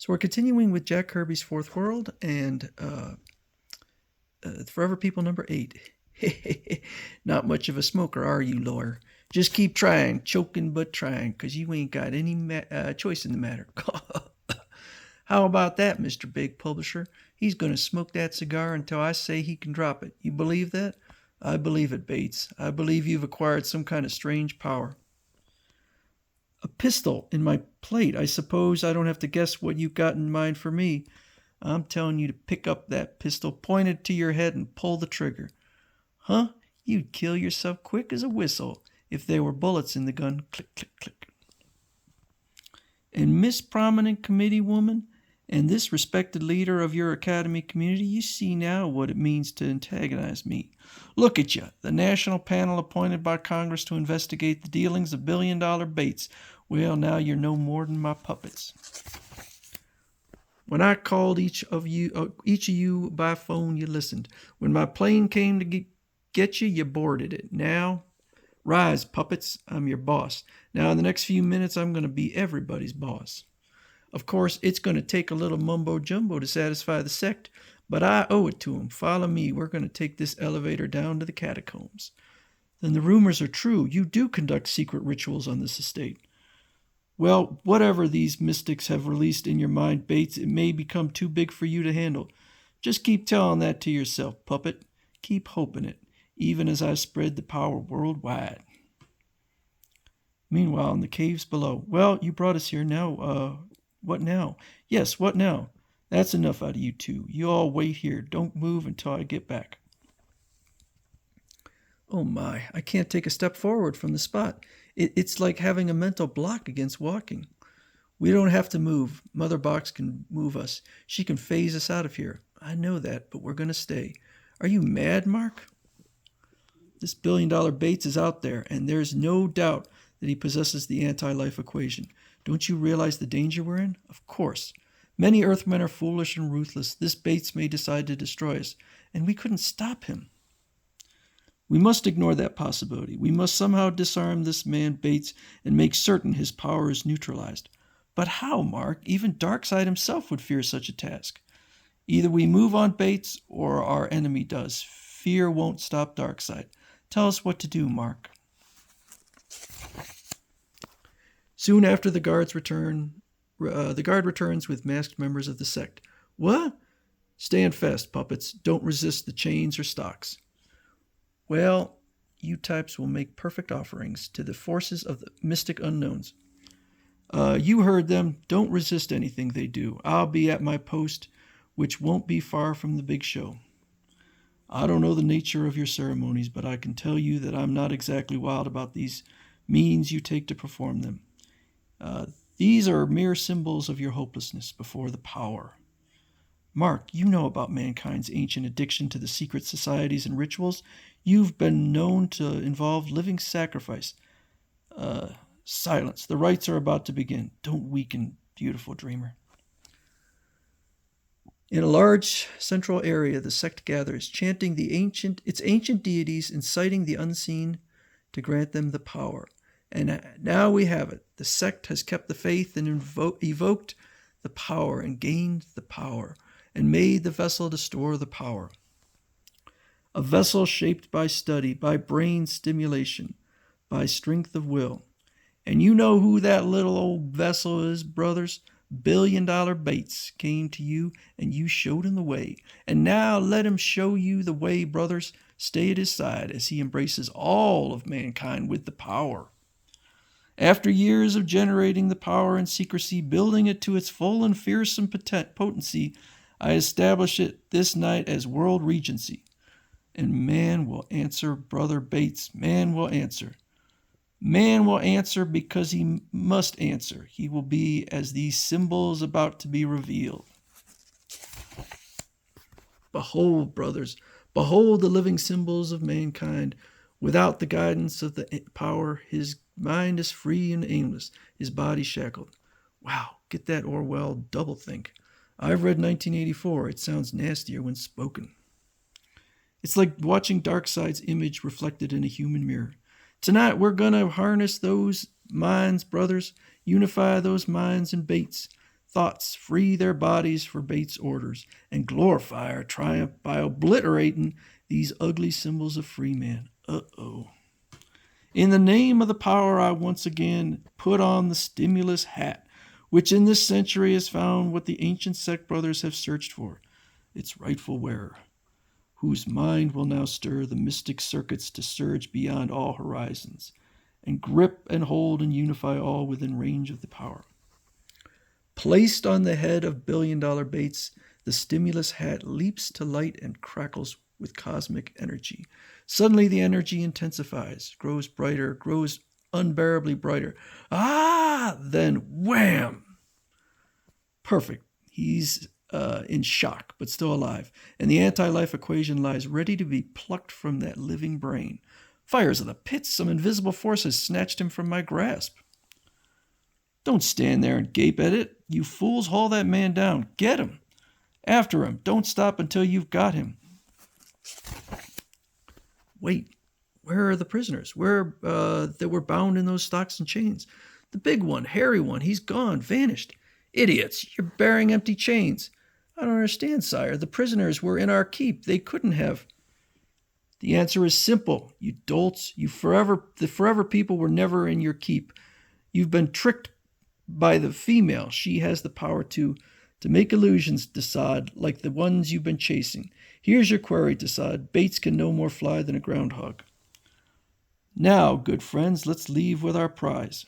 So we're continuing with Jack Kirby's Fourth World and Forever People number 8. Not much of a smoker, are you, lawyer? Just keep trying, choking but trying, 'cause you ain't got any choice in the matter. How about that, Mr. Big Publisher? He's going to smoke that cigar until I say he can drop it. You believe that? I believe it, Bates. I believe you've acquired some kind of strange power. A pistol in my plate. I suppose I don't have to guess what you've got in mind for me. I'm telling you to pick up that pistol, point it to your head, and pull the trigger. Huh? You'd kill yourself quick as a whistle if there were bullets in the gun. Click, click, click. And Miss Prominent Committee Woman, and this respected leader of your academy community, you see now what it means to antagonize me. Look at you, the national panel appointed by Congress to investigate the dealings of billion-dollar Bates. Well, now you're no more than my puppets. When I called each of you by phone, you listened. When my plane came to get you, you boarded it. Now, rise, puppets. I'm your boss. Now, in the next few minutes, I'm going to be everybody's boss. Of course, it's going to take a little mumbo-jumbo to satisfy the sect, but I owe it to them. Follow me. We're going to take this elevator down to the catacombs. Then the rumors are true. You do conduct secret rituals on this estate. Well, whatever these mystics have released in your mind, Bates, it may become too big for you to handle. Just keep telling that to yourself, puppet. Keep hoping it, even as I spread the power worldwide. Meanwhile, in the caves below. Well, you brought us here now. What now? Yes, what now? That's enough out of you two. You all wait here. Don't move until I get back. Oh my, I can't take a step forward from the spot. It's like having a mental block against walking. We don't have to move. Mother Box can move us. She can phase us out of here. I know that, but we're going to stay. Are you mad, Mark? This billion-dollar Bates is out there, and there's no doubt that he possesses the anti-life equation. Don't you realize the danger we're in? Of course. Many Earthmen are foolish and ruthless. This Bates may decide to destroy us, and we couldn't stop him. We must ignore that possibility. We must somehow disarm this man Bates and make certain his power is neutralized. But how, Mark? Even Darkseid himself would fear such a task. Either we move on Bates or our enemy does. Fear won't stop Darkseid. Tell us what to do, Mark. Soon after the guard returns with masked members of the sect. What? Stand fast, puppets. Don't resist the chains or stocks. Well, you types will make perfect offerings to the forces of the mystic unknowns. You heard them. Don't resist anything they do. I'll be at my post, which won't be far from the big show. I don't know the nature of your ceremonies, but I can tell you that I'm not exactly wild about these means you take to perform them. These are mere symbols of your hopelessness before the power. Mark, you know about mankind's ancient addiction to the secret societies and rituals. You've been known to involve living sacrifice. Silence. The rites are about to begin. Don't weaken, beautiful dreamer. In a large central area, the sect gathers, chanting its ancient deities, inciting the unseen to grant them the power. And now we have it. The sect has kept the faith and evoked the power and gained the power and made the vessel to store the power. A vessel shaped by study, by brain stimulation, by strength of will. And you know who that little old vessel is, brothers? Billion-dollar Bates came to you, and you showed him the way. And now let him show you the way, brothers. Stay at his side as he embraces all of mankind with the power. After years of generating the power in secrecy, building it to its full and fearsome potency, I establish it this night as world regency. And man will answer, Brother Bates. Man will answer. Man will answer because he must answer. He will be as these symbols about to be revealed. Behold, brothers, behold the living symbols of mankind. Without the guidance of the power, his mind is free and aimless, his body shackled. Wow, get that Orwell doublethink. I've read 1984. It sounds nastier when spoken. It's like watching Darkseid's image reflected in a human mirror. Tonight we're going to harness those minds, brothers, unify those minds and Bates. thoughts, free their bodies for Bates' orders, and glorify our triumph by obliterating these ugly symbols of free man. Uh-oh. In the name of the power, I once again put on the stimulus hat, which in this century has found what the ancient sect brothers have searched for, its rightful wearer, whose mind will now stir the mystic circuits to surge beyond all horizons, and grip and hold and unify all within range of the power. Placed on the head of billion-dollar Bates, the stimulus hat leaps to light and crackles with cosmic energy. Suddenly the energy intensifies, grows brighter, grows unbearably brighter. Ah! Then wham! Perfect. He's in shock, but still alive, and the anti-life equation lies ready to be plucked from that living brain. Fires of the pits, some invisible force has snatched him from my grasp. Don't stand there and gape at it. You fools, haul that man down. Get him. After him. Don't stop until you've got him. Wait, where are the prisoners? Where that were bound in those stocks and chains? The big one, hairy one, he's gone, vanished. Idiots, you're bearing empty chains. I don't understand, sire. The prisoners were in our keep. They couldn't have. The answer is simple, you dolts. The forever people were never in your keep. You've been tricked by the female. She has the power to make illusions, Desaad, like the ones you've been chasing. Here's your query, Desaad. Bates can no more fly than a groundhog. Now, good friends, let's leave with our prize.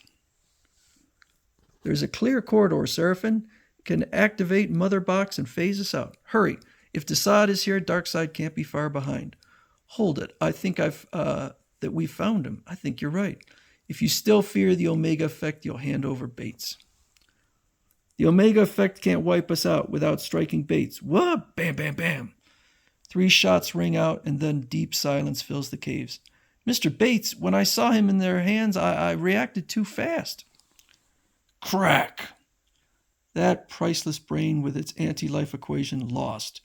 There's a clear corridor, Seraphim. Can activate Mother Box and phase us out. Hurry. If Desaad is here, Darkseid can't be far behind. Hold it. I think that we found him. I think you're right. If you still fear the Omega effect, you'll hand over Bates. The Omega effect can't wipe us out without striking Bates. What? Bam, bam, bam. 3 shots ring out, and then deep silence fills the caves. Mr. Bates, when I saw him in their hands, I reacted too fast. Crack! That priceless brain with its anti-life equation lost.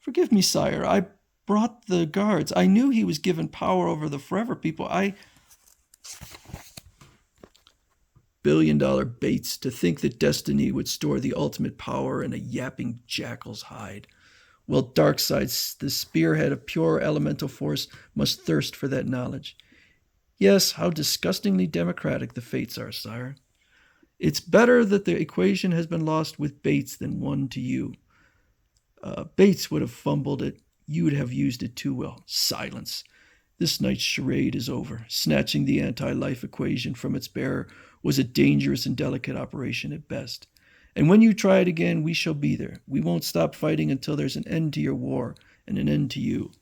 Forgive me, sire. I brought the guards. I knew he was given power over the forever people. Billion-dollar Bates, to think that destiny would store the ultimate power in a yapping jackal's hide. Well, Darkseid, the spearhead of pure elemental force, must thirst for that knowledge. Yes, how disgustingly democratic the fates are, sire. It's better that the equation has been lost with Bates than won to you. Bates would have fumbled it. You'd have used it too well. Silence. This night's charade is over. Snatching the anti-life equation from its bearer was a dangerous and delicate operation at best. And when you try it again, we shall be there. We won't stop fighting until there's an end to your war and an end to you.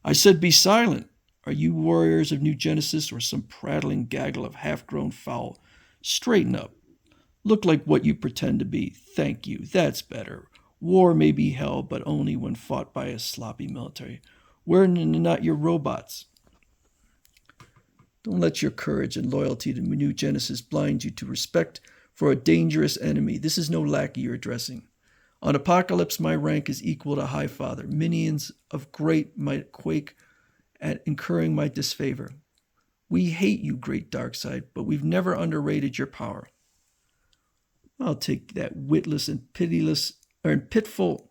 I said be silent. Are you warriors of New Genesis or some prattling gaggle of half-grown fowl? Straighten up. Look like what you pretend to be. Thank you. That's better. War may be hell, but only when fought by a sloppy military. We're not your robots. Don't let your courage and loyalty to New Genesis blind you to respect for a dangerous enemy. This is no lackey you're addressing. On Apocalypse, my rank is equal to High Father. Minions of great might quake at incurring my disfavor. We hate you, great Darkseid, but we've never underrated your power. I'll take that witless and pitiful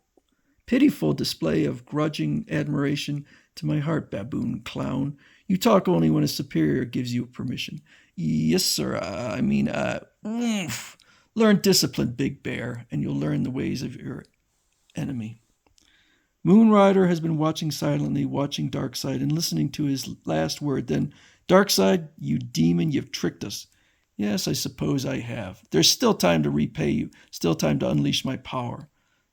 display of grudging admiration to my heart, baboon clown. You talk only when a superior gives you permission. Yes, sir. Learn discipline, Big Bear, and you'll learn the ways of your enemy. Moonrider has been watching silently, watching Darkseid, and listening to his last word. Then, Darkseid, you demon, you've tricked us. Yes, I suppose I have. There's still time to repay you, still time to unleash my power.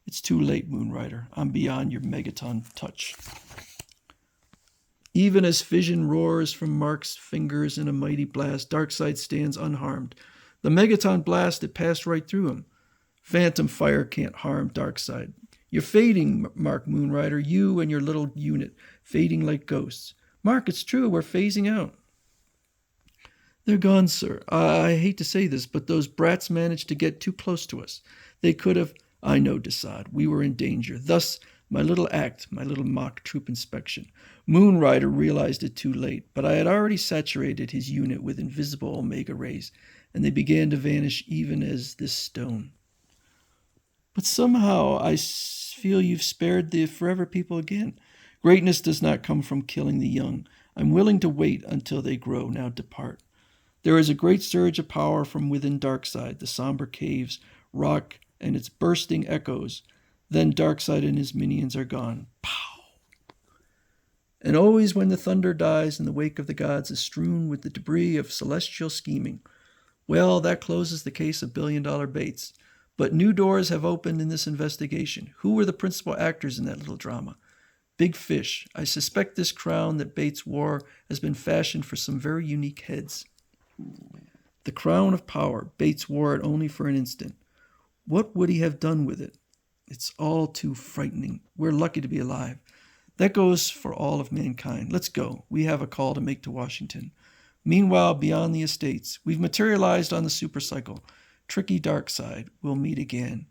It's too late, Moonrider. I'm beyond your megaton touch. Even as fission roars from Mark's fingers in a mighty blast, Darkseid stands unharmed. The megaton blast, it passed right through him. Phantom fire can't harm Darkseid. You're fading, Mark Moonrider, you and your little unit, fading like ghosts. Mark, it's true, we're phasing out. They're gone, sir. I hate to say this, but those brats managed to get too close to us. They could have... I know, Desaad. We were in danger. Thus, my little act, my little mock troop inspection. Moonrider realized it too late, but I had already saturated his unit with invisible Omega rays, and they began to vanish even as this stone. But somehow feel you've spared the forever people again. Greatness does not come from killing the young. I'm willing to wait until they grow. Now depart. There is a great surge of power from within Darkseid. The somber caves rock and its bursting echoes. Then Darkseid and his minions are gone. Pow! And always when the thunder dies and the wake of the gods is strewn with the debris of celestial scheming, well, that closes the case of billion-dollar Bates. But new doors have opened in this investigation. Who were the principal actors in that little drama? Big fish. I suspect this crown that Bates wore has been fashioned for some very unique heads. The crown of power. Bates wore it only for an instant. What would he have done with it? It's all too frightening. We're lucky to be alive. That goes for all of mankind. Let's go. We have a call to make to Washington. Meanwhile, beyond the estates, we've materialized on the supercycle. Tricky Darkseid. We'll meet again.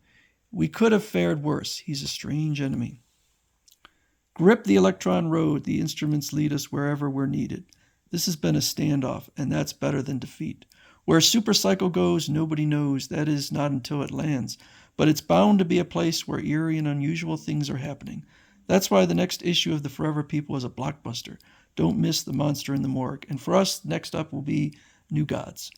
We could have fared worse. He's a strange enemy. Grip the electron road. The instruments lead us wherever we're needed. This has been a standoff, and that's better than defeat. Where supercycle goes, nobody knows. That is, not until it lands. But it's bound to be a place where eerie and unusual things are happening. That's why the next issue of the Forever People is a blockbuster. Don't miss The Monster in the Morgue. And for us, next up will be New Gods.